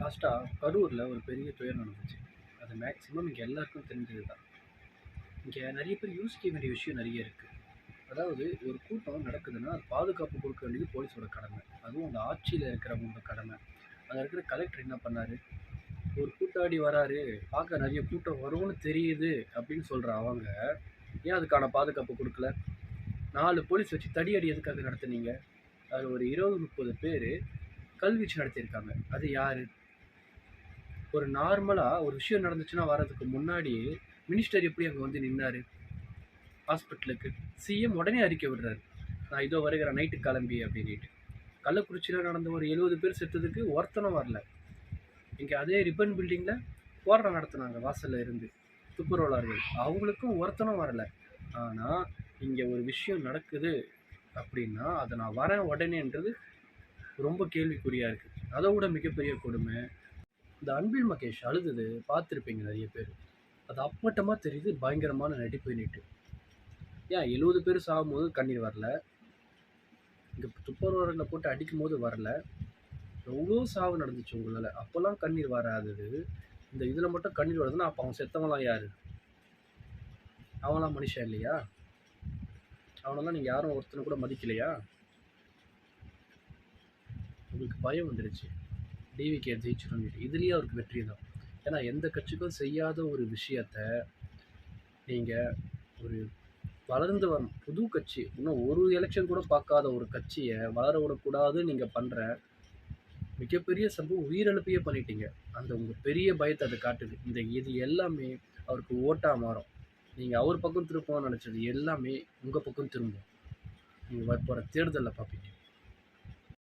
லாஸ்ட்டாக கரூரில் ஒரு பெரிய துயரம் நடந்துச்சு. அது மேக்ஸிமம் இங்கே எல்லாருக்கும் தெரிஞ்சது தான். இங்கே நிறைய பேர் யோசிக்க வேண்டிய விஷயம் நிறைய இருக்குது. அதாவது ஒரு கூட்டம் நடக்குதுன்னா அது பாதுகாப்பு கொடுக்க வேண்டியது போலீஸோட கடமை. அதுவும் அந்த ஆட்சியில் இருக்கிறவங்களோட கடமை. அங்கே இருக்கிற கலெக்டர் என்ன பண்ணார், ஒரு கூட்டாடி வராரு, பார்க்க நிறைய கூட்டம் வரும்னு தெரியுது அப்படின்னு சொல்கிற அவங்க ஏன் அதுக்கான பாதுகாப்பு கொடுக்கல? 4 போலீஸ் வச்சு தடியடி எதுக்காக நடத்துனீங்க? அதில் ஒரு 20-30 பேர் கல்வீச்சு நடத்தியிருக்காங்க. அது யார்? ஒரு நார்மலாக ஒரு விஷயம் நடந்துச்சுன்னா வர்றதுக்கு முன்னாடியே மினிஸ்டர் எப்படி அங்கே வந்து நின்னாரு ஹாஸ்பிட்டலுக்கு? சிஎம் உடனே அறிக்கை விடுறாரு, நான் இதோ வருகிறேன் நைட்டு கிளம்பி அப்படின்ட்டு. கள்ளக்குறிச்சியில் நடந்த ஒரு 70 பேர் செத்ததுக்கு ஒருத்தனும் வரல. இங்கே அதே ரிப்பன் பில்டிங்கில் போராட்டம் நடத்துனாங்க வாசலில் இருந்து துப்புரவாளர்கள், அவங்களுக்கும் ஒருத்தனும் வரல. ஆனால் இங்கே ஒரு விஷயம் நடக்குது அப்படின்னா அதை நான் வரேன் உடனேன்றது ரொம்ப கேள்விக்குறியாக இருக்குது. அதை விட மிகப்பெரிய கொடுமை, இந்த அன்பில் மகேஷ் அழுதது பார்த்துருப்பீங்க நிறைய பேர். அது அப்பட்டமாக தெரியுது பயங்கரமான நடிப்புன்னுட்டு. ஏன் 70 பேர் சாகும்போது கண்ணீர் வரல? இங்கே துப்புரவாளர்களை போட்டு அடிக்கும் போது வரல? எவ்வளோ சாவு நடந்துச்சு உங்களால், அப்போல்லாம் கண்ணீர் வராதது இந்த இதில் மட்டும் கண்ணீர் வருதுன்னா அப்போ அவன் செத்தவங்களாம் யார்? அவங்களாம் மனுஷன் இல்லையா? அவனெல்லாம் நீங்கள் யாரும் ஒருத்தனை கூட மதிக்கலையா? உங்களுக்கு பயம் வந்துடுச்சு டிவிகே ஜெயிச்சிடும். இதுலேயே அவருக்கு வெற்றி தான். ஏன்னா எந்த கட்சிக்கும் செய்யாத ஒரு விஷயத்த நீங்கள் ஒரு வளர்ந்து வரும் புது கட்சி, இன்னும் ஒரு எலெக்ஷன் கூட பார்க்காத ஒரு கட்சியை வளர விடக்கூடாதுன்னு நீங்கள் பண்ணுற மிகப்பெரிய சம்பவம், உயிரிழப்பையே பண்ணிட்டீங்க. அந்த உங்கள் பெரிய பயத்தை அதை காட்டுது. இது எல்லாமே அவருக்கு ஓட்டாக மாறும். நீங்கள் அவர் பக்கம் திருப்போம்னு நினச்சது எல்லாமே உங்கள் பக்கம் திரும்பும். நீங்கள் வரப்போகிற தேர்தலில் பார்ப்பீங்க.